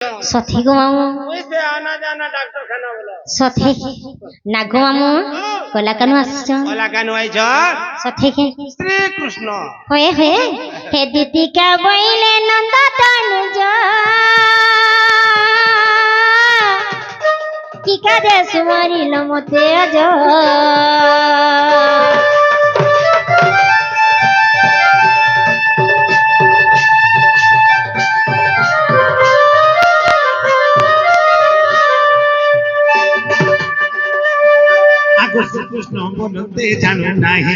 सथी गो मामू वैसे आना जाना डॉक्टर खाना बोला सथी नागो मामू कला कानु आसछ ओला कानु आइछ सथी के श्री कृष्ण होए होए हे दीतिका बइले नंद तनुज टीका दे सुमरिल मते अज आगो श्री कृष्ण बोलते जानू नाही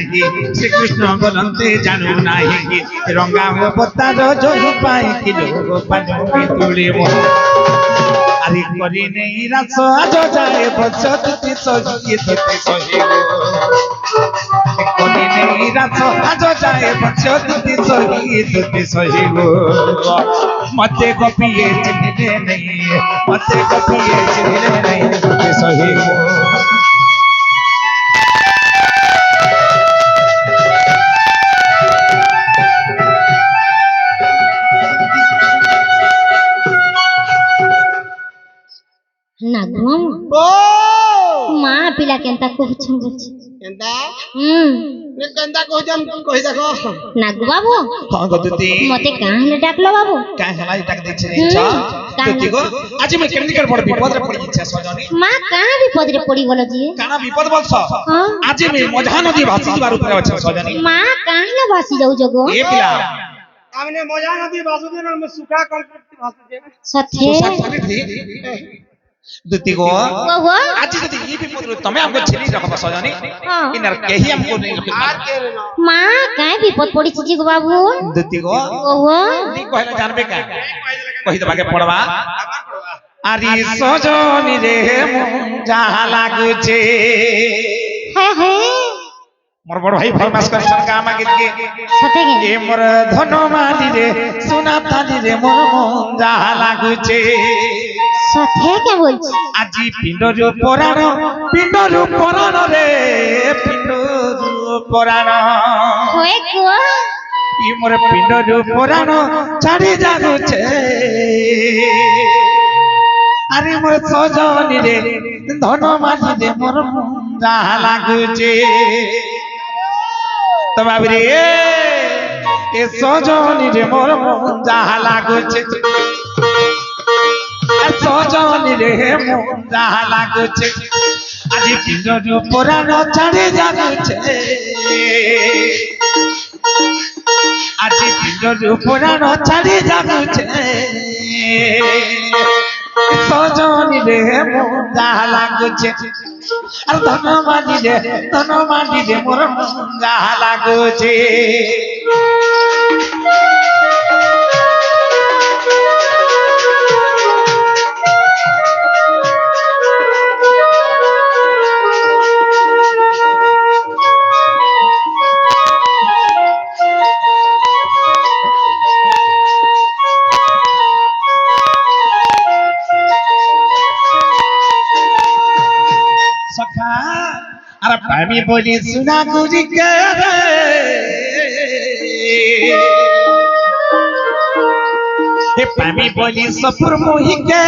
श्री कृष्ण बोलते जानू नाही रंगा बता जो पाई कि लोग पानी तुले मो अरे करी नहीं रास आज जाए बचती सही तते सही करी नहीं रास आज जाए बचती सही तते सही मते कपिए चिन्हले नहीं मते कपिए चिन्हले नहीं तते सही नागो मामू ओ मां पिला केंता कहछ बुझ केंता हम्म ने केंता कहजम कहि देखो नागो बाबू हां गदती मते काहे डाकलो बाबू काय हला इटाक देछ रे छ गदती गो आज मैं केमनी कर पड़ विपद रे पड़ी इच्छा सजनी मां काहे विपद रे पड़ी बोलो जी काना विपद बोलछ हां आज मैं मझा नदी भासी बार ऊपर अछि सजनी मां काहे ना भासी जाऊ जगो ए पिला हमने मजा नदी वासुदेव में सूखा कंक्रीट भासुदे सथे साथी थी दुती गो वो आज जदी ई विपद रे तमे हमको छेली रखब सजनी हां इनर केही हमको नहीं रखब आर के रे ना मां काहे विपद पड़ी छी गो बाबू दुती गो वो नी कहला जानबे का कहि दबा के पड़वा आरी सजनी रे मुंजा लागु छे है मोर बड़ भाई फरमास करछन गामा गीत के सते के ए मोर धनमाली रे सोना ताली रे मोर मुंजा लागु छे सथे के बोल छी আজি পিণ্ডর পরাণ রে পিণ্ডর পরাণ होए को ই মোর পিণ্ডর পরাণ ছাড়ি যাচ্ছে আরে মোর সজনি রে ধনমালি রে মোর মুন্ডা লাগুছে তো ভাবি রে এ সজনি রে মোর মুন্ডা লাগুছে সজনি রে মুন্ডা লাগুছে আজি পিণ্ডর পরাণ ছাড়ি যাচ্ছে আজি পিণ্ডর পরাণ ছাড়ি যাচ্ছে সজনি রে মুন্ডা লাগুছে আর ধনমালি রে মোর মুন্ডা লাগুছে सखा अरे पामी बोली सुना गुरी के हे पामी बोली सपुर मोही के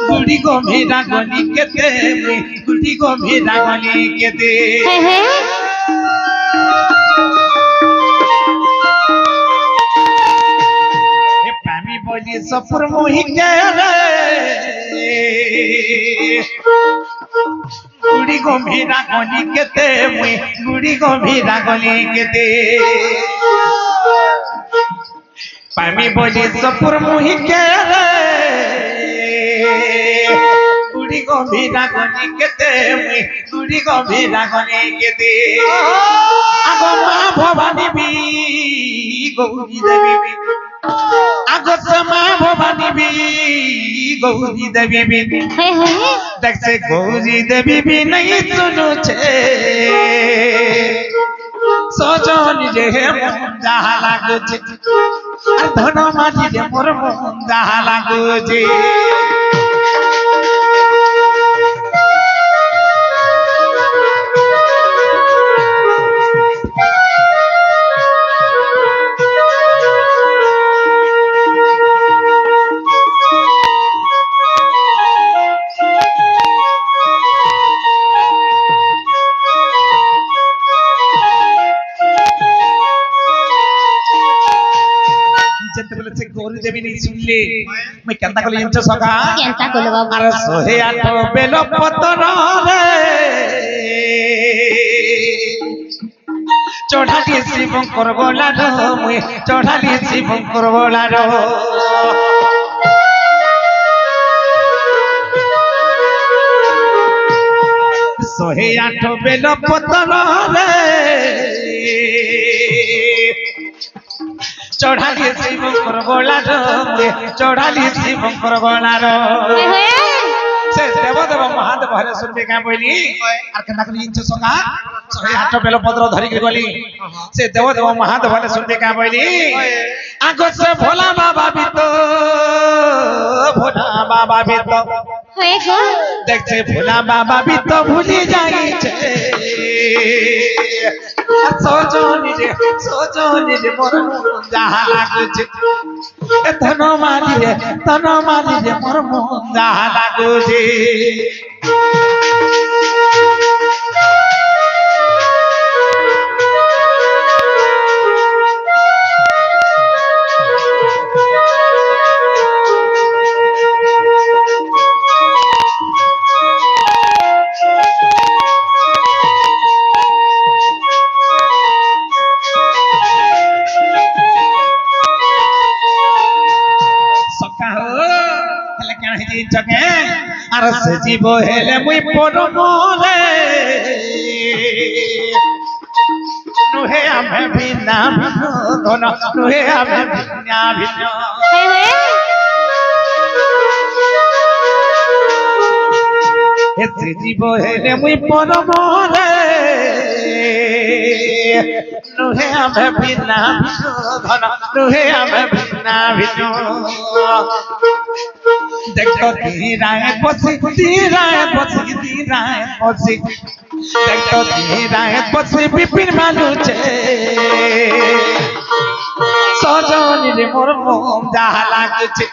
गुड़ी को मेरा गली के दे गुड़ी को मेरा गली के दे है पामी बोली सपुर मोही के गुड़ी गंभीरा गली के दे मुई गुड़ी गंभीरा गली के दे पामी बोली सपुर मोही के गुड़ी गंभीरा गली के दे मुई गुड़ी गंभीरा गली के दे आगो मां भवानी भी गौरी देवी भी আগত মা ভবানী বি গৌরী দেবী বি है দেখছে গৌরী দেবী বি নাই শুনুছে সজনি রে মুন্ডা লাগুছে আর ধনমালি রে মোর মুন্ডা লাগুছে গৌরী দেবী নি শুনলে মুই কেনতা কলি জানছ সখা কেনতা কইলো বাবু আর 108 বেল পতর রে চড়ালি শিবঙ্কর গোলার মুই চড়ালি শিবঙ্কর গোলার 108 বেল পতর রে চড়ালি শিবঙ্কর গোলার মুই চড়ালি শিবঙ্কর গোলার সে দেব দেব মহাদেব হরে শুনবে কা বইলি আর কেনা কলি ইচ্ছ সকা 108 বেল পত্র ধরি কে গলি সে দেব দেব মহাদেব হরে শুনবে কা বইলি আগো সে ভোলা বাবা বিত হয়ে গো দেখছে ভোলা বাবা বিত ভুলি যাইছে সজনি রে মোর মন যাহা লাগুছে ধন মারি রে মোর মন যাহা লাগুছে আর সে জীব হেলে মুই পরম রে নুহে আমি বিনা ধন নুহে আমি বিনা ভিন্ন সে জীব হেলে মুই পরম রে নুহে আমি বিনা ধন নুহে আমি বিনা ভিন্ন দেখো ধীরায় বসি দেখো ধীরায় বসি বিপিন মানুছে সজনি রে মোর মন যাহা লাগুছে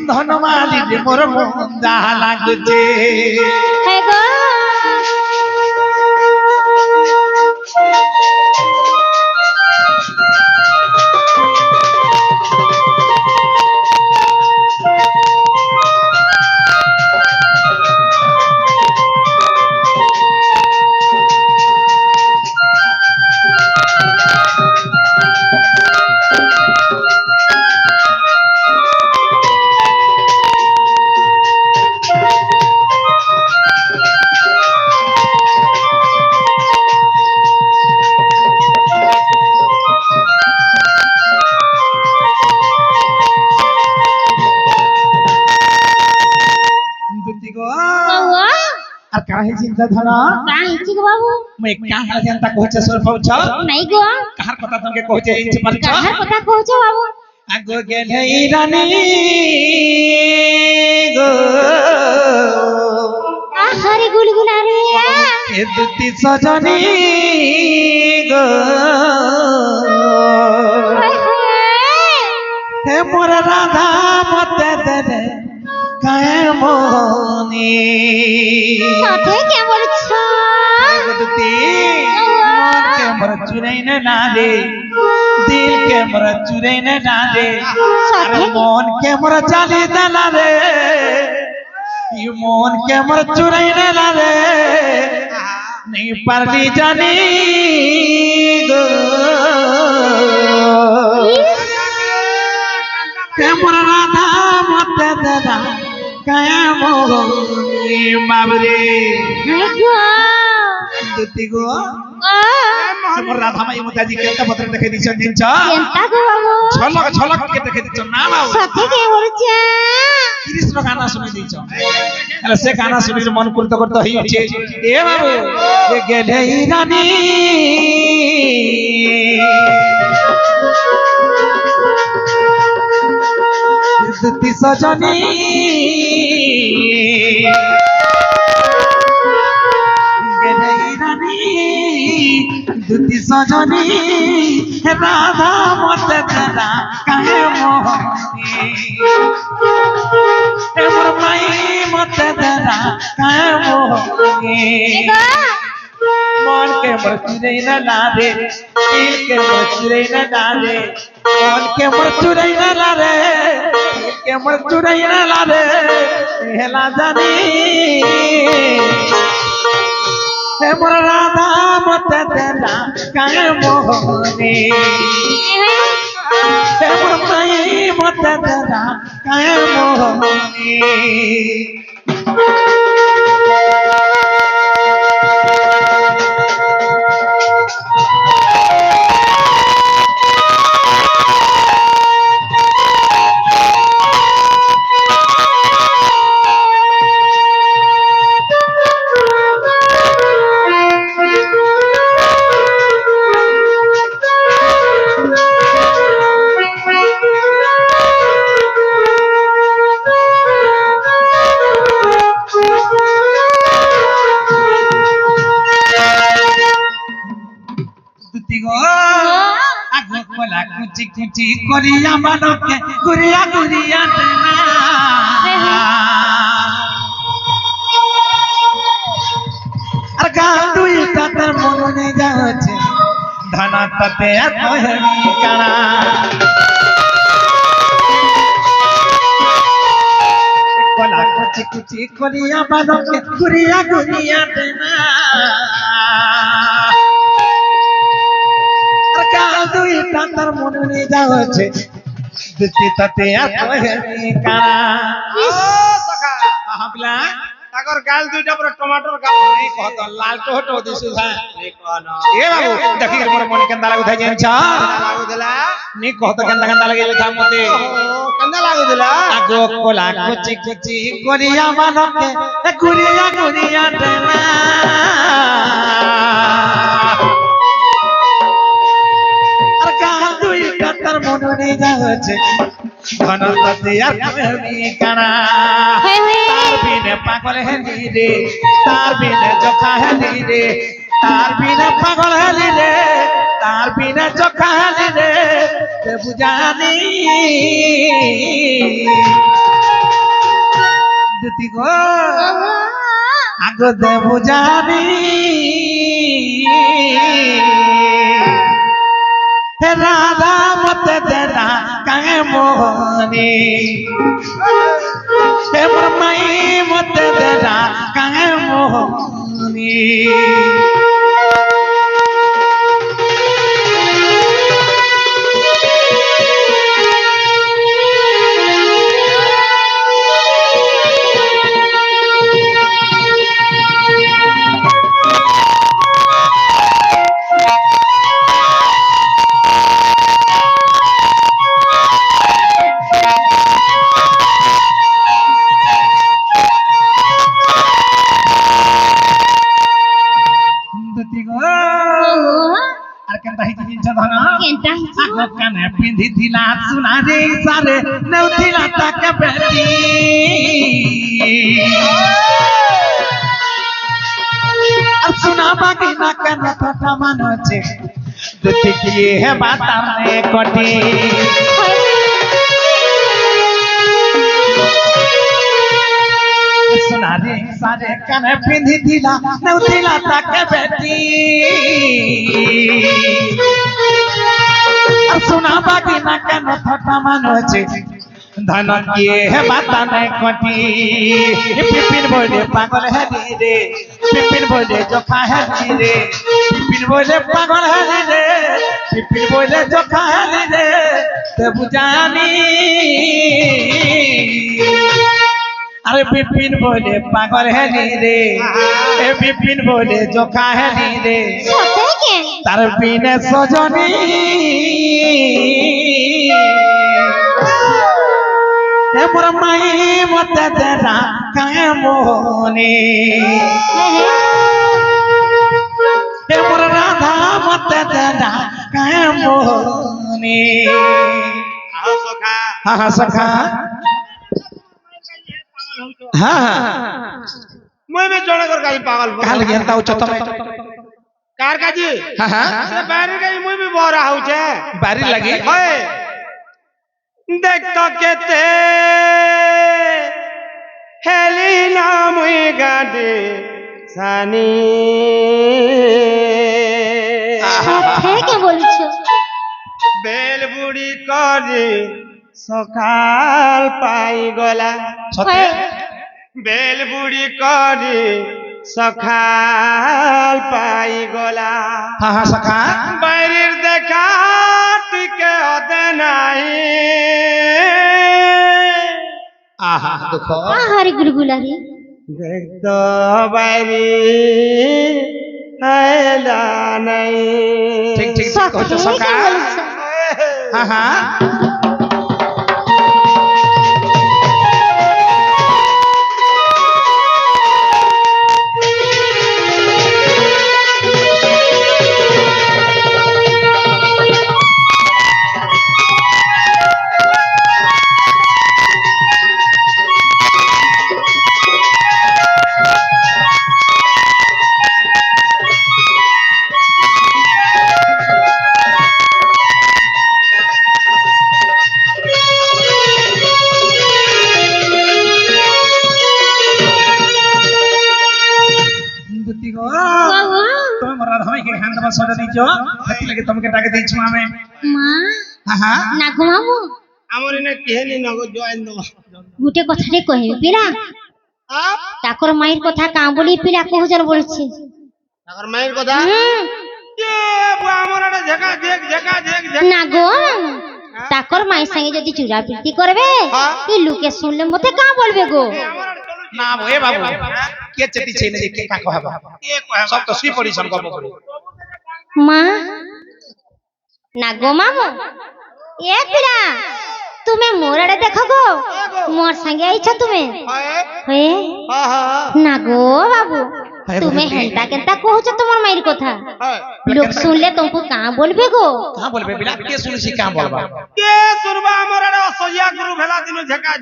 ধনমালি রে মোর মন যাহা লাগুছে হয়ে গো আর কাহে চিন্তা ধন কাহিছি গো বাবু মই কাহা যেনতা কইছে সর পাউছ নাই গো কাহার কথা তোকে কইছে ইচ্ছে পারছ কাহার কথা কইছো বাবু আগো গেলে রানী গো আহারে গুলগুলা রে এ দুতি সজনী গো হে মোর রাধা মতে দে কায়ে মনি সাথে কেমন ছ দুতি মন के मोर चुरैन ना दे दिल के मोर चुरैन ना दे अरे मन के मोर चाली दला रे यू मन के मोर चुरैन ना रे नहीं परली जानी गो के मोर राधा मत दादा काया मोहनी बाबरे গো दुती गो ও मोर राधा माई मुताजी केता पत्र देखे दिछ निंच কেনতা গো বাবু झलक झलक के देखे दिछ ना बाबू সাথে কেমন ছ कृष्ण गाना सुनी दिछ अरे से गाना सुनी मन पुरत करत हई छे ए बाबू ए गेले रानी दुती सजनी गेले रानी दुती सजनी राधा मत करा काहे मोहनी ए मोर माई मत करा काहे मोहनी গো मन के मोर चुरई न लारे दिल के मोर चुरई न लारे मन के मोर चुरई न लारे दिल के मोर चुरई न लारे हेला जानी हे मोर राधा मत तेरा काहे मोहनी हे मोर माई मत तेरा काहे मोहनी कुची कुची कोरिया मानो के गुरिया गुरिया देना আর গান দুইটা তার মনে যাচ্ছে ধানা তাতে এত হেমি কানা কলা কুচি কুচি কোরিয়া মানো কে গুরিয়া গুরিয়া দেনা দুইটা তার মনে যাচ্ছে দুটি তাতে এত হেমি কানা হাবলা তাকর গাল দুইটা পুরো টমাটোর গাল नहीं कहत लाल टोटो दिसु था नहीं कहना ए बाबू देखि मोर मन केंदा लागु थाई जेन छ लागु देला नहीं कहत केंदा केंदा लागे था मते কেন্দা লাগু দেলা आगो कोला कुची कुची कोरिया मानके गुरिया गुरिया देना আর গাল দুই কাতার মন নেই যাচ্ছে ধন তাতে আর প্রেমী কানা তার বিনে পাগল হেলি রে তার বিনে জখা হেলি রে তার বিনে পাগল হেলি রে তার বিনে জখা হেলি রে তে বুঝানি দুতি গো আগো দে বুঝানি राधा मत तेरा काहे मोहनी हे मई मत तेरा काहे मोहनी काने पिंधी थिला सुना रे सारे नौथिला तक बेटी सुना बाकी ना कन थोटा मानो छे दुति किए है बात ने कोटी सुना रे सारे काने पिंधी थिला नौथिला तक बेटी सुना बाकी ना केन थोटा मानो छे धन किए है बाता नहीं कटी पिपिन बोले पागल है रे पिपिन बोले जोखा है रे पिपिन बोले पागल है रे पिपिन बोले जोखा है रे ते बुझानी अरे पिपिन बोले पागल है रे ए पिपिन बोले जोखा है रे तार बिने सजनी हे मोर माई मत तेरा काहे मोहनी हे मोर राधा मत तेरा काहे मोहनी आओ सखा हाँ हाँ सखा हाँ মই में जोड़ा कर काई पागल काल गेंता उच्च तमे कार काजी हाँ हाँ से बारी काई মই में बोरा हो छे बारी लगी होय देख तो केते हेली ना मुई गाडे सानी থেকে বলছো বেল বুড়ি করে সকাল পাই গলা সত্যি বেল বুড়ি করে সকাল পাই গলা হ্যাঁ হ্যাঁ সখা বাইরের দেখা টিকে হতে নাই আহা দুঃখ আহারে গুলগুলারি দেখতো বাইরে আয়লা নাই ঠিক ঠিক ঠিক কইছো সখা থেকে বলছো হ্যাঁ হ্যাঁ দুতি গো বাবা তুমি মোর রাধা ভাই কে হ্যান্ড বাস সদা দিছো হাতি লাগে তোমাকে ডাকে দিছো আমি মা হ্যাঁ হ্যাঁ না গো মামু আমার এনে কেহেনি নগো জয়েন দো গুটে কথাটা কহিবি পিলা তাকর মায়ের কথা কাঁ বলি পিলা কহুজন বলছে তাকর মায়ের কথা হুম, এ বুয়া আমার এটা ঝেকা ঝেক ঝেকা ঝেক ঝেক না গো মামু তাকর মায়ের সঙ্গে যদি চুরা প্রীতি করবে হ্যাঁ। এই লোকে শুনলে মতে কাঁ বলবে গো আমার আর চলো না এ বাবু কে চেতি ছে না যে কে কাক হবে কে কয় সব তো শুই পড়ি সব গপ করি মা না গো মামু এ পিলা তুমি মোর আড়ে দেখো গো মোর সঙ্গে আইছো তুমি হয় হয়ে হ্যাঁ হ্যাঁ না গো বাবু হ্যাঁ, তুমি বলবি। হেনতা কেনতা কହୁছো তোমার মায়ের কথা হয় লোক শুনলে তোমাকে কাঁ বলবে গো কাঁ বলবে বিনা কে শুনছি কাঁ বলবা কে শুনবা আমার এটা অসহ্য গুরু ভেলা দিন ঝেকা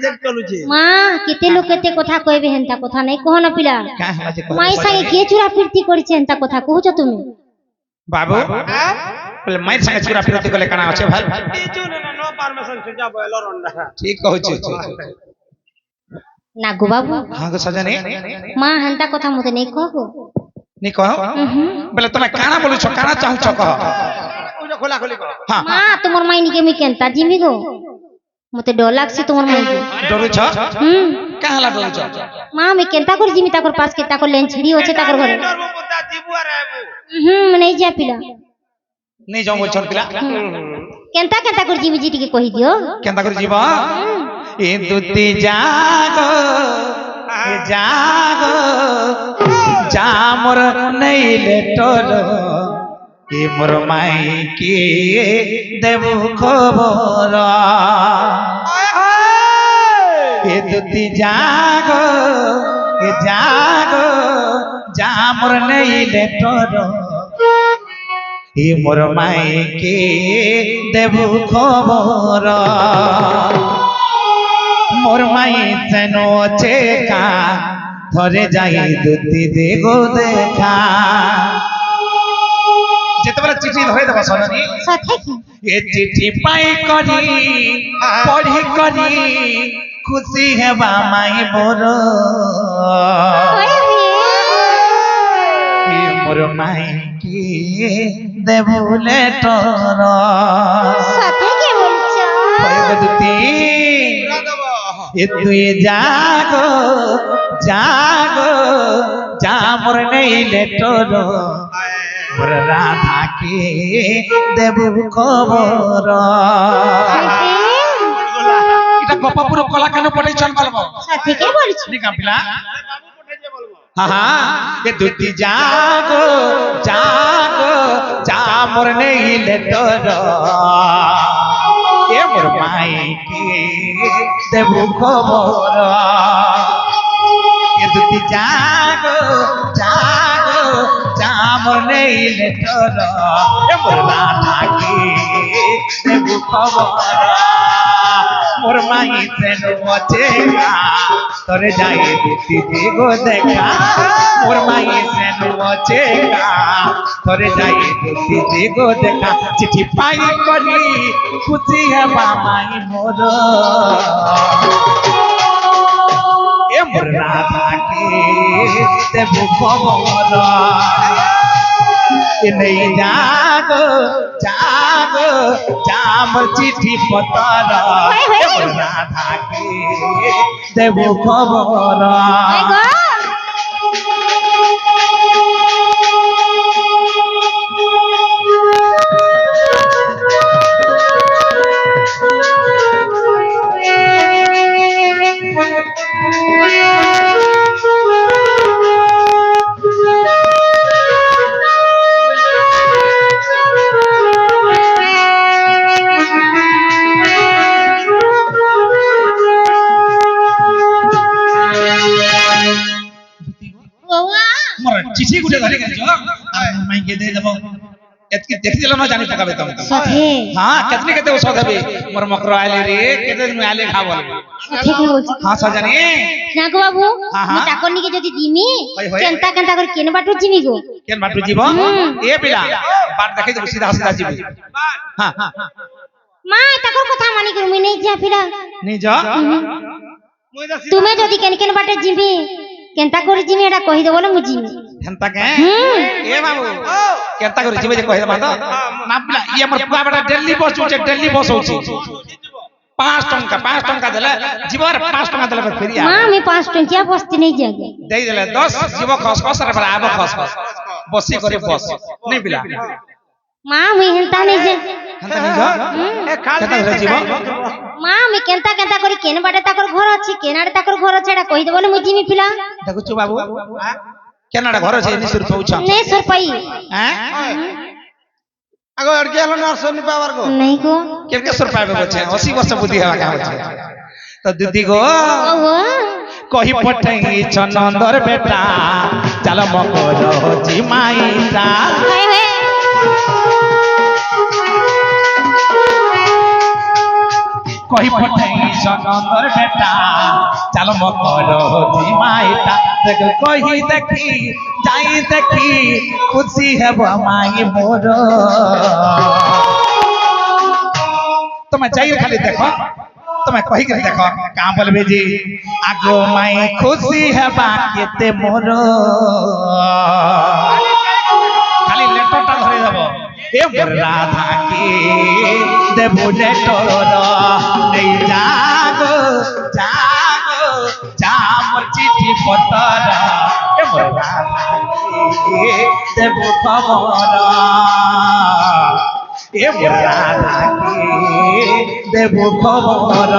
ঝেক চলুছে মা কেতে লোক কেতে কথা কইবে হেনতা কথা নাই কহ না পিলা কাঁ হলা যে মায়ের সঙ্গে কে চুরা ফিরতি করেছে হেনতা কথা কହୁছো তুমি বাবু হ্যাঁ বলে মায়ের সঙ্গে চুরা ফিরতি গলে কানা আছে ভাই কিছু না নো পারমিশন সে যাব এলো রন্ডা ঠিক কইছো না গো বাবু হ্যাঁ গো সজনে মা হেনতা কথা মতে নেই কহ গো নি কহ উহুম। বলে তুমি কানা বলছো কানা চাহুছ কহ ওটা খোলা খোলি কর হ্যাঁ মা তোমার মাই নিকে মুই কেনতা জিমি গো মতে ডর লাগছে তোমার মাই গো ডরুছ হুম কাঁ হলা ডরুছ মা আমি কেনতা করে জিমি তাকর পাস কে তাকর লেন ছিড়ি আছে তাকর ঘরে ডরবো পুতা জিবু আর আইবো নেই যা পিলা নেই যাও বলছন পিলা কেনতা কেনতা করে জিমি জি টিকে কহি দিও কেনতা করে জীব এ দুতি জাগো এ জাগো জামর নেইলে তোর এ মোর মাই কি দেব খবর এ দুতি জাগো এ জাগো জামর নেইলে তোর এ মোর মাইকে দেব খবর মোর মাই যেন চেকা ধরে যাই দুতি দেগো দেখা যেতেবেলে চিঠি ধরে দেব সজনী সাথে কি এ চিঠি পাই করি পঢ়ি করি খুশি হেবা মাই মোর ওরে এ মোর মাইকে দেবুলে তোর সাথে কি বলছো দুতি এ তুই জাগো জাগো জামর নেইলে তোর মোর রাধাকে দেবু খবর এটা গোপাপুর কলা কেন পড়েছেন বলবো সাথে কি বলছো ঠিক পিলা এ দুটি জাগো জাগো জামর নেইলে তোর এ মোর মাইকে দেবু খবর এ দুটি জাগো জাগো জামর নেইলে তোর এ মোর রাধাকে দেবু খবর মোর মাই যেন অচেনা তোরে যাই দিতি গো দেখা মোর মাই যেন অচেনা তোরে যাই দিতি গো দেখা চিঠি পাই করি খুশি হেবা মাই মোর এ মোর রাধাকে দেব খবর নেই জাগো জাগো জামর চিঠি পতর রাধাকে দেব খবর এই গো বৌমা মোর চিঠি গুটে ধরে গেছ আর মাইকে দে দেব এতকে দেখি দিল না জানি পকাবে তুমি সথে হ্যাঁ কেতনি কেতে ওষুধ হবে মোর মকর আইলে রে কেতে দিন আইলে খাব সথে কি বলছি হ্যাঁ সজানি না গো বাবু হ্যাঁ, মু হ্যাঁ। টাকর নিকে যদি দিমি হই, হই। কেনতা কেনতা করে কেন বাটু জিমি গো কেন বাটু জীব এ পিলা বাট দেখাই দেব সিধা সিধা জীব হ্যাঁ মা টাকর কথা মানি করে মুই নেই যা ফিরা নিজ মুই তো তুমি যদি কেন কেন বাটে জিমি কেনতা করে জিমি এটা কই দেবো না মু জিমি হেনতা কে হুম। এ বাবু কেনতা করে জীব যে কই দেবা তো না পিলা ই আমার পুয়া বেটা দিল্লি বস উঠে দিল্লি বস উঠি 5 টঙ্কা দেলে জীবর 5 টঙ্কা দেলে ফেরি মা আমি 5 টঙ্কিয়া বসতে নেই যাগে দেই দেলে 10 জীব খস খস রে পরে আব খস খস বসি করে বস নি পিলা মা আমি হেনতা নেই যে হেনতা নিজ এ খাল কেনতা করে জীব মা আমি কেনতা কেনতা করে কেন বাটে তাকর ঘর আছে কেনাড়ে তাকর ঘর আছে এটা কই দেবো না মু জিমি ফিলা দেখুଛୁ বাবু কেনাডা ঘর আছে নিশুর পৌঁছ নেই সর পাই হ্যাঁ আগো अड़के हलो ना सोनी पावर को नहीं गो কেনকে সুর পাবে বলছে 80 বর্ষ বুদ্ধি হওয়া কা হচ্ছে তো দিদি গো ওহো কহি পঠাই চনন্দর বেটা চাল মকর জি মাইটা হায় হায় কহি পঠাই চনন্দর বেটা চাল মকর জি মাইটা দেখ কহি দেখি যাই দেখি খুশি হেব মাই মোর তুমি যাই খালি দেখো তুমি কহি করে দেখো কা বলবে জি আগো মাই খুশি হেবা কেতে মোর খালি লেটরটা ধরে যাব এ মোর রাধা কি দেব লেটর নেই জাগো জাগো জামর চিঠি পতর এ মোর রাধা কি দেব খবর এ মোর রাধা কি দেব খবর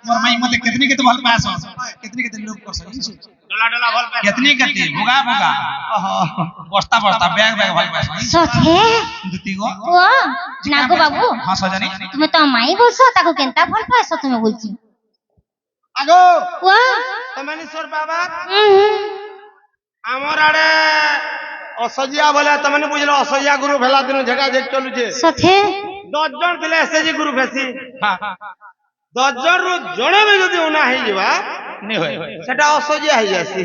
मोर माई मते कितनी के तो भल पास कितनी के लोग कर सके डला डला भल पे कितनी के भुगा भुगा बस्ता बस्ता बैग बैग भल पास সথে দুতি গো ও না গো বাবু हां सजनी তুমি তো মাই বলছো তাকে কেনতা ফল পাইছো তুমি বলছি আগো ও तमनी सोर बाबा হুম আমার আড়ে অসজিয়া বলে তমনি বুঝলো অসজিয়া গুরু ভেলা দিন ঝেকা ঝেক চলুছে সথে 10 জন দিলে এসএজি গুরু ভেসি हां 10 জন রু জনে भी যদি উনা হই যাবা नहीं होय সেটা অসজিয়া হই যাসি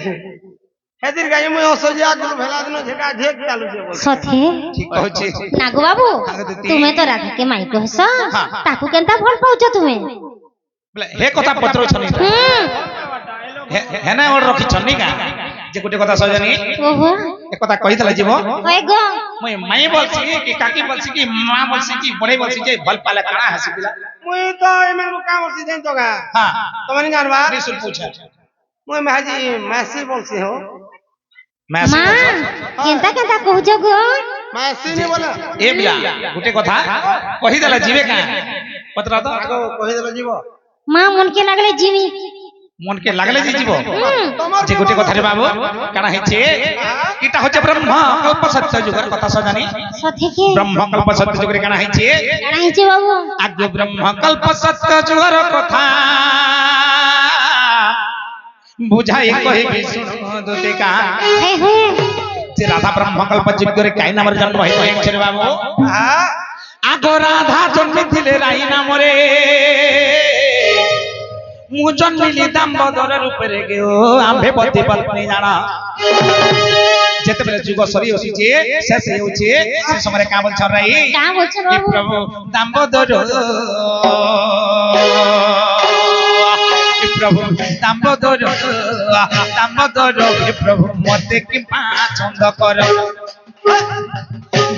হেদির গাই মুই অসজিয়া গুরু ভেলা দিন ঝেকা ঝেক চালুছে বল সথে ठीक कहछि না গো বাবু আগে দিদি। তুমি তো রাধাকে মাই কহছ হ্যাঁ। তাকে কেনতা ফল পাউছো তুমি बोले हे कथा पत्र छनी হুম हे ना और रखी छनी का जे गुटे कथा सजनी ওহো एक कथा कहि तले जीव হয় গো মই माई बोलसी कि काकी बोलसी कि मां बोलसी कि बड़े बोलसी जे भल पाले काना हसी बिला মুই তো এমে কাম করছি দেন তো গা हां তমনি জানবা निशुल पूछा মুই মাজি মেসি বলছি হো मैं মা কেনতা কেনতা কହୁছো গো মেসি নি বলে ए बिला गुटे कथा कहि तले जीवे का पत्र तो আগো কহি দিল জীব মা মন কে লাগলে জিমি মনকে লাগলে যে জীব তোমার যে গোটে কথা রে বাবু কানা হইছে এটা হচ্ছে ব্রহ্ম কল্প সত্য যুগের কথা সজানি সঠিকে ব্রহ্ম কল্প সত্য যুগের কানা হইছে জানা হয়েছে বাবু আজ্ঞ ব্রহ্ম কল্প সত্য যুগের কথা বুঝাই কহিবি শুনো দুতিকা হে হে যে রাধা ব্রহ্ম কল্প যুগের কাই নামের জন্ম হইছে রে বাবু হ্যাঁ আগ রাধা জন্মিছিলে রাই নামরে ମୁଁ ଜନ୍ମିଲି ଦାମୋଦର ରୂପରେ ଗେଓ ଆମ୍ଭେ ପତି ପତ୍ନୀ ଜାଣା ଯେତେବେଳେ ଯୁଗ ସରି ଆସିଛି ଶେଷ ହେଉଛି ସେ ସମୟରେ କାଁ ବୋଲଛ ରାଇ କା বলছো ହେ বাবু ପ୍ରଭୁ ଦାମୋଦର ହେ ପ୍ରଭୁ ଦାମୋଦର ଦାମୋଦର ହେ ପ୍ରଭୁ ମତେ କିମ୍ପା ଛନ୍ଦ କର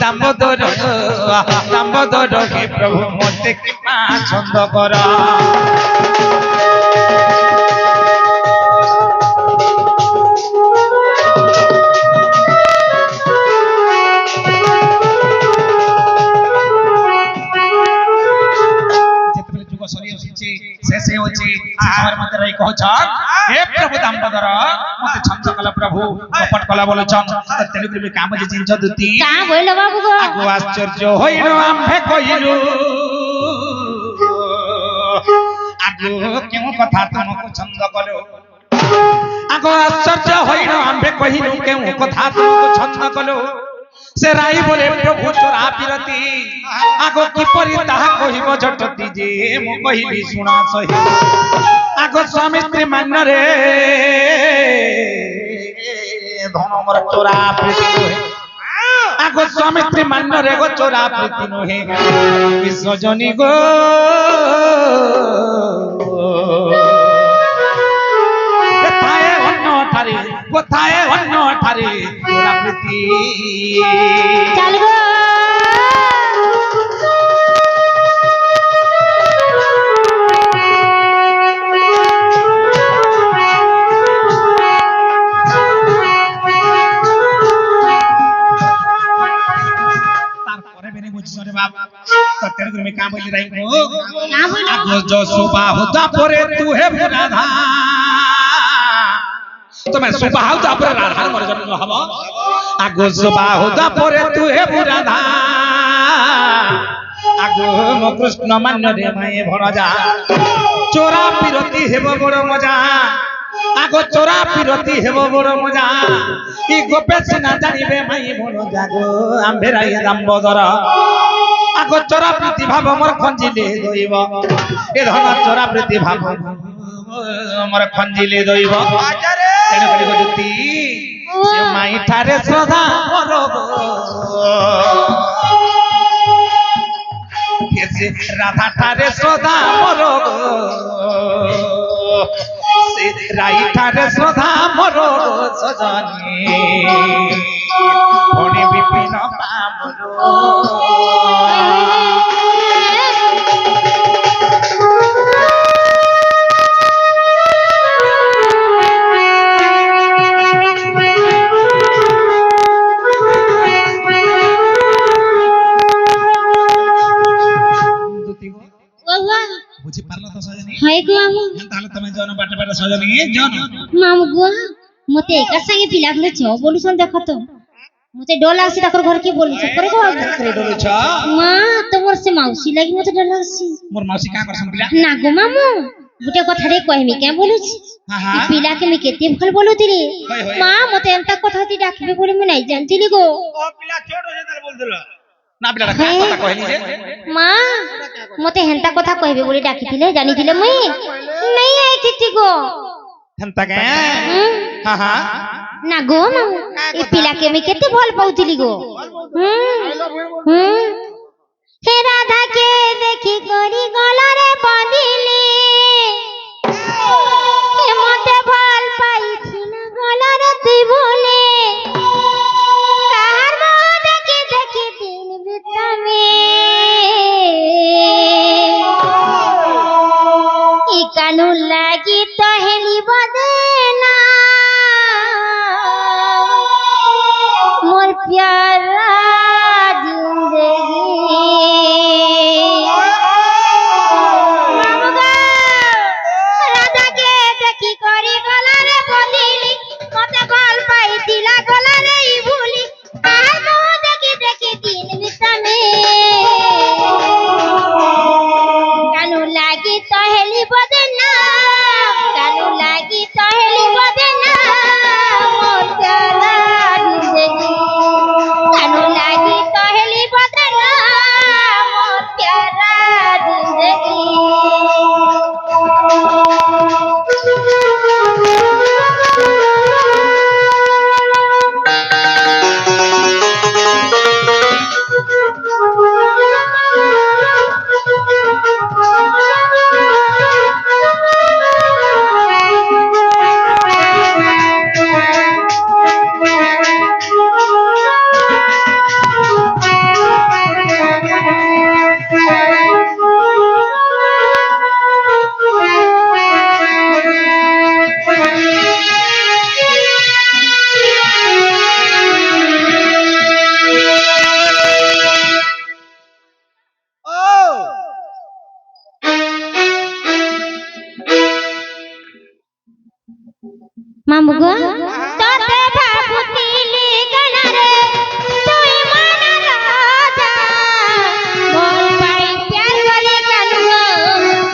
ଦାମୋଦର ଦାମୋଦର ହେ ପ୍ରଭୁ ମତେ କିମ୍ପା ଛନ୍ଦ କର ଯେତେବେଳେ ଯୁଗ ସରି ଆସିଛି ଶେଷ ହେଉଛି ସେ ସମୟରେ ମତେ ରହି କହୁଛନ୍ ହେ ପ୍ରଭୁ ଦାମୋଦର ମତେ ଛନ୍ଦ କଲ ପ୍ରଭୁ କପଟ କଲ ବୋଲୁଛନ୍ ତେଣୁକରି ବି କାମ ଯେ ଜିନିଷ ଦୁତି କା বইল বাবু গো আগু আশ্চর্য হইল আম্ভে কইলু আগু কেউ কথা তোমাকে ছন্দ কলো আগু আশ্চর্য হইল আম্ভে কহিলু কেউ কথা তোমাকে ছন্দ কলো সে রাই বলে প্রভু চোরা পিরতি আগো কিপরি তাহা কহিব জটতি যে মু কহিলি শুনা সহি আগো স্বামী স্ত্রী মান্যরে ধন মোর চোরা প্রীতি নহে আগো স্বামী স্ত্রী মান্যরে গো চোরা প্রীতি নহে বিশ্বজনী গো কোথায় অন্য ঠারে কোথায় অন্য ঠারে চোরা প্রীতি চল গো তারপরে বেনে বুঝছো রে বাপ তোর তুমি কাম বলি রাই গো কা বইল আগো যশু বাহু তারপরে তু হে রাধা তুমি সুবাহু তারপরে রাধা মর জন্ম হব আগো সুবাহু তারপরে তু হে রাধা আগো মো কৃষ্ণ মান্য রে মায়ে ভরজা চোরা পিরতি হেব বড় মজা আগো চোরা পিরতি হেব বড় মজা ই গোপে সিনা জানিবে মাই বড় জাগো আম্ভে রাই দামোদর আগো চোরা প্রীতি ভাব মোর খঞ্জিলে দইব এ ধন চোরা প্রীতি ভাব মোর খঞ্জিলে দইব আজারে তেণু করি গজুতি সে মাই ঠারে শ্রদ্ধা মোর সে রাধা ঠারে শ্রদ্ধা মোর সে রাই ঠারে শ্রদ্ধা মোর সজনী ফণি বিপিন পামর বাবা বুঝি পারলো তো সজনী হাই গো আমু তাহলে তুমি জন বাটে বাটে সজনী জন মামু গো মতে একার সঙ্গে পিলা গুলো ছ বলুছন দেখো তো মতে ডর লাগছে তাকর ঘর কি বলুছ করে গো বাবু করে ডরেছ মা তোমার সে মাউসী লাগি মতে ডর লাগছে মোর মাউসী কা করছন পিলা না গো মামু গুটে কথা রে কইমি কে বলুছি হ্যাঁ হ্যাঁ পিলা কে মি কেতে ভাল বলুতিলি হয়, হয়। মা মতে এন্তা কথা তি ডাকবে বলে মু নাই জানতিলি গো ও পিলা ছোট হয়ে তার বলছিল না পিলাটা কা কথা কইলি যে মা মতে হেন্তা কথা কইবে বলে ডাকিছিলে জানিছিলে মুই নাই আইতিতি গো হেনতা কে হুম? হ্যাঁ হ্যাঁ না গো মামু এই পিলাকে আমি কেতে ভাল পাউতিলি গো হুম হুম হে রাধা কে দেখি করি গলারে বাঁধিলি হে মতে ভাল পাইছি না গলারে তুই বলে কাহার মোহ দেখি দেখি দিন বিতামে ই কানু লাগি তো হেলি বদে না মোর প্যারা জিंदगी মামুগা রাধাকে দেখি হেলি বদনাম কানু লাগি তো হেলি বদনাম মোর প্যারা জিন্দগি কানু লাগি তো হেলি বদনাম মোর প্যারা জিন্দগি মামু গো তোতে ভাবুতিলি গণরে তুই মন রাজা বল পাই প্যার করে কানু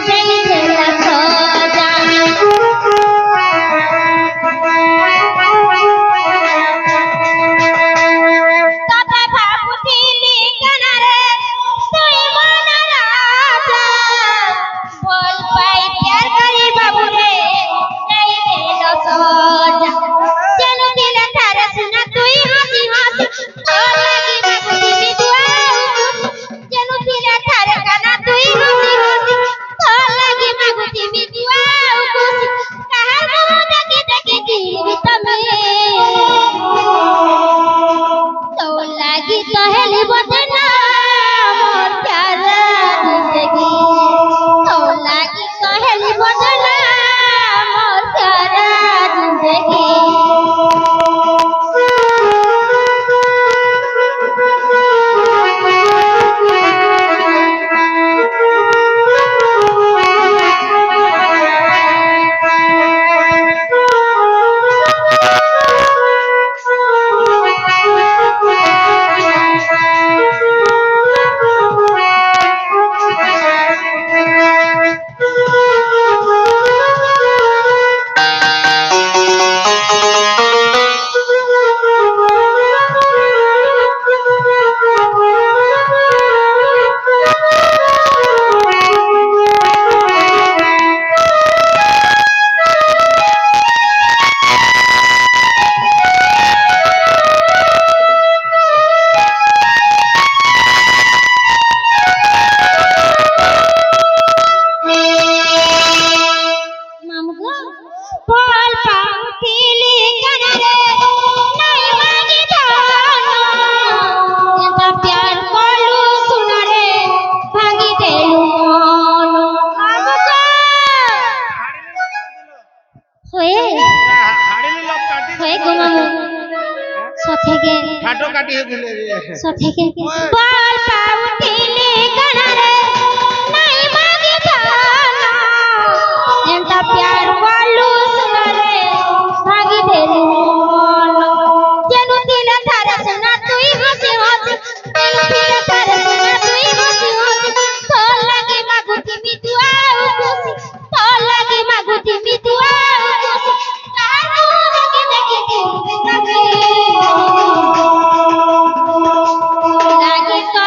যেই দেলা সজা তোতে ভাবুতিলি গণরে তুই মন রাজা বল পাই প্যার করে বাবু রে যেই দেলা সজা যেন দিলে তার সুনা তুই হাসি হাসি তোর লাগি বাবুতি দুয়াও যেন দিলে তার কানা তুই হাসি হাসি তোর লাগি বাবুতি দুয়াও খুশি কাহার মুহ দেখে দেখে দিবি তুমি তোর লাগি তো হেলি বদনাম মোর প্যারা জিন্দগি তোর লাগি তো হেলি বদনাম মোর প্যারা জিন্দগি বল পাউতিলি গণরে নাই মাগি ধন এত প্যার করলু সুনারে ভাঙি দেলু মন হয়ে হাড়িলি লোক কাটি হয়ে গো মামু সথেকে খাটো কাটি দিলে সথেকে বল পাউতিলি গণরে নাই মাগি ধন এত প্যার করলু সুনারে ভাঙি দেলু মন যেন দিলে তার সুনা তুই হাসি হাসি যেন দিলে তার সুনা তুই হাসি হাসি তোর লাগি মাগুতি দুয়াও খুশি তোর লাগি মাগুতি দুয়াও খুশি কাহার মুহ দেখে দেখে দিবি তুমি লাগি তো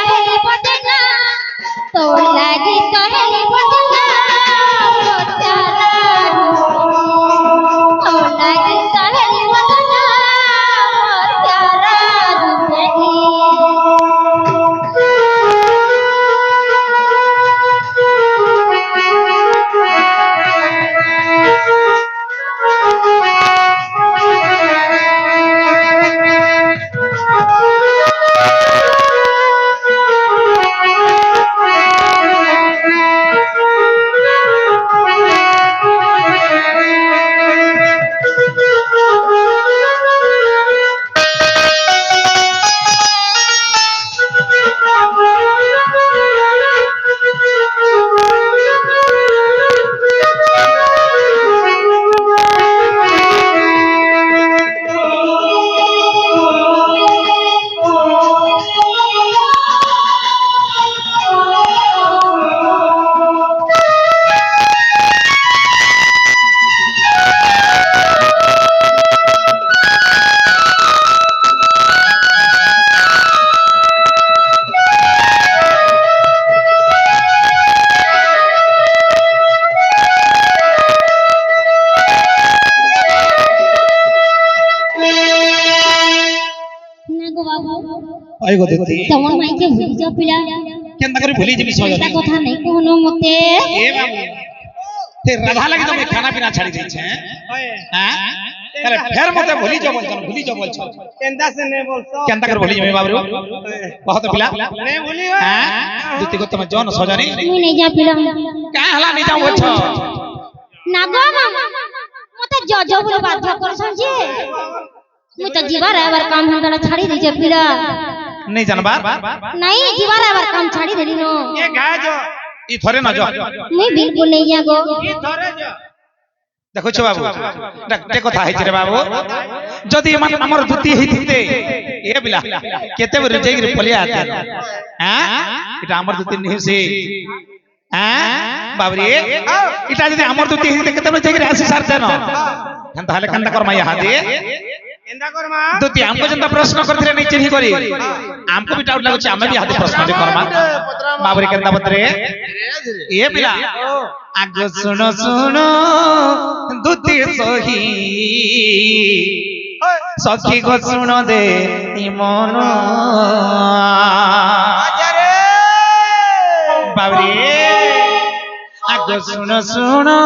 ওই গো দুতি তমন মাইকে ভুলি যাও পিলা কেনতা করে ভুলি যাবি সজনী তা কথা নাই কোনো মতে এ বাবু তে রাধা লাগি তুমি খানা পিনা ছাড়ি দিয়েছে হ্যাঁ আরে ফের মতে ভুলি যাও বলছো কেন্দা সে নে বলছো কেনতা করে ভুলি যাবি বাবু কহত পিলা নে ভুলি হ্যাঁ দুতি কো তুমি জন সজনী মুই নাই যা পিলা কা হলা নি যাও বলছো না গো মামা মতে জজ বলে বাধ্য করছন যে মুই তো জীবার আবার কাম ধন্দা ছাড়ি দিছে পিলা नहीं जानबा नहीं जीवार आवर काम छाड़ी देली नो এ গা যো ई थोरे न जो मैं बिल्कुल नहीं जागो ই ধরে যো देखो छ बाबू टे कथा है रे बाबू जदी मन हमर दुती हिथिते ए बिला केते बरे जई रे पलिया आते हैं इटा हमर दुती नहीं से हैं बाबरे इटा जदी हमर दुती हिथिते केते बरे जई रे आसी सारते न हंता हले कंदा कर माया हादे কেন্দা করমা दुती हमको जंता प्रश्न करथिले नहीं चिन्ही करी हमको भी डाउट लागो आमे भी हाथे प्रश्न दे करमा बाबरे केंदा बतरे ए बिला आगो सुनो सुनो दुती सही सखी गो सुनो दे मन আজারে बाबरे आगो सुनो सुनो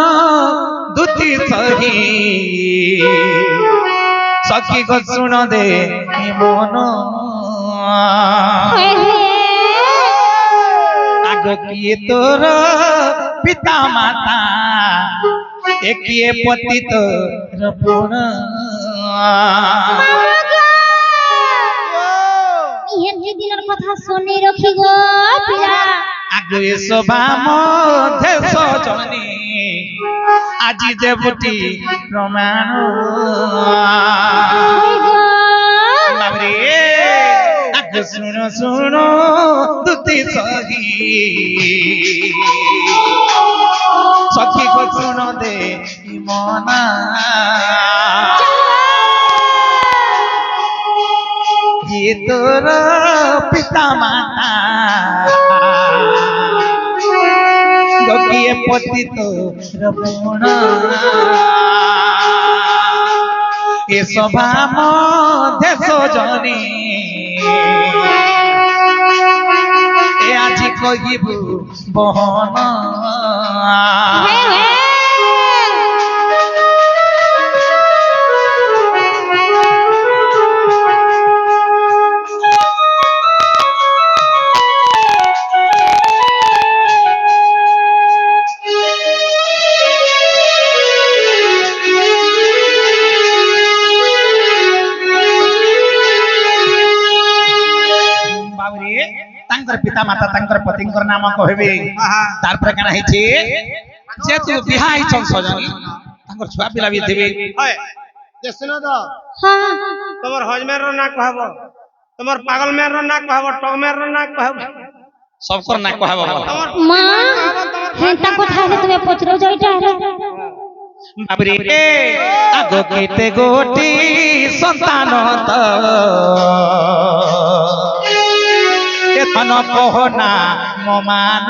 दुती सही सखी गो सुनो दे मन आगो किए तोर पिता माता एकिए पति तोर पुण ये दिनर কথা শুনি রাখি গো পিলা आगो ए सभा मध्य सजनी আজি দেবটি প্রমাণ বাবরে আগো শুনো শুনো দুতি সহি সখী গো শুনো দে মনা ये तोर पिता माता गोकिए पति तो रपुण ए सभा मध्य सजनी ए আজি কহিবু বহন तांकर पिता माता तांकर पतिंकर नाम कहबे तार पर काना हिचे जे तू बिहाई छन सजनी तांकर छुआ पिला भी देबे হয় যে শুনো তো हां তোমার হজমের র না কহব তোমার পাগল মের র না কহব টগমের র না কহব सब कर ना कहबो তোমার मां হেনতা কথা হে তুমি পচরো যাইটা बाबरे आगो केते गोटी संतान त एथन कहना ममान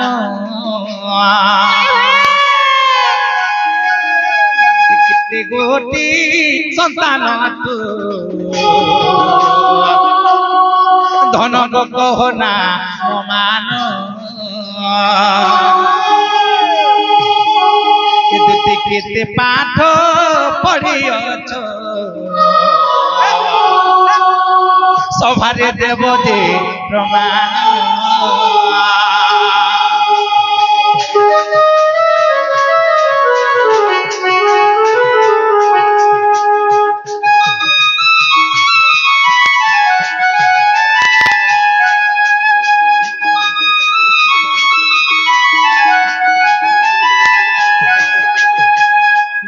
केते गोटी संतान तू धन गो कहना ममान केते केते पाठ पढ़ियछ सभारे देव जे प्रमाण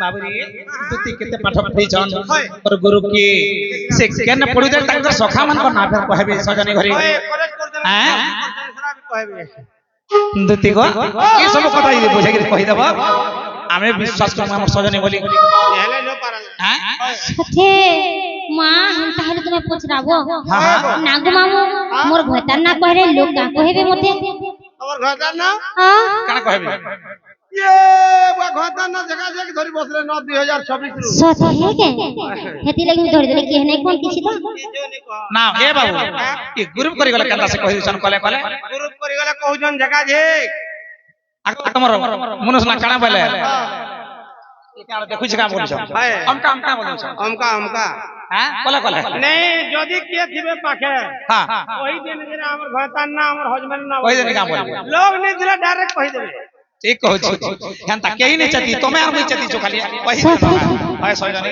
बाबरी दुती केते पाठ पढ़िछन और गुरु की से केन पढ़ि दे तांकर सखा मन को ना कहबे सजनी घरी करेक्ट कर देना हैं सारा भी कहबे दुती को ये सब कथा ये बुझे के कहि देबो आमे विश्वास करम हमर सजनी बोली हेले न पारल हैं सथे मां हेनता हेले তুমি পচরাবো हां नागो मामू मोर ঘটার না কইরে লোক কা কইবে মতে তোমার ঘর না हां काना कहबे ये बा ঘরদার না জায়গা যে ধরি বসলে ন 2026 রু সত হে কে হেতি লাগি ধরি ধরি কি নাই কোন কিছু তো না এ বাবু ই গ্রুপ করি গলে কেনতা সে কहि দিছন কলে কলে গ্রুপ করি গলে কହୁজন জায়গা যে তোমার মনুষ না কানা বলে দেখুছি কাম বলছ আমকা আমকা বলছ অমকা অমকা হ্যাঁ কলে কলে নেই যদি কে থিবে পাখে হ্যাঁ ওই দিন দিন আমার ঘরদার না আমার হজবেন্ড না ওই দিন কাম বলবে লোক নেই দিলে ডাইরেক্ট কहि দেবে ঠিক কହୁছি হেনতা কেই নি চাতি তুমি আর মই চাতি খালি কहि হয় সই জানি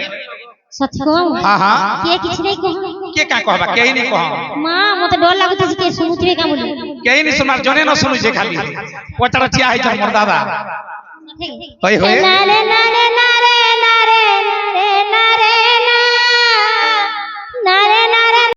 সত কো হ্যাঁ হ্যাঁ কে কিছু নাই কহ কে কা कहबा কেই নি কহ মা মতে ডর লাগুতেছে কে শুনুতিবে কা বলি কেই নি সুনার জনে ন শুনুছে খালি পচার চিয়া হইছ মোর দাদা হই হই না রে না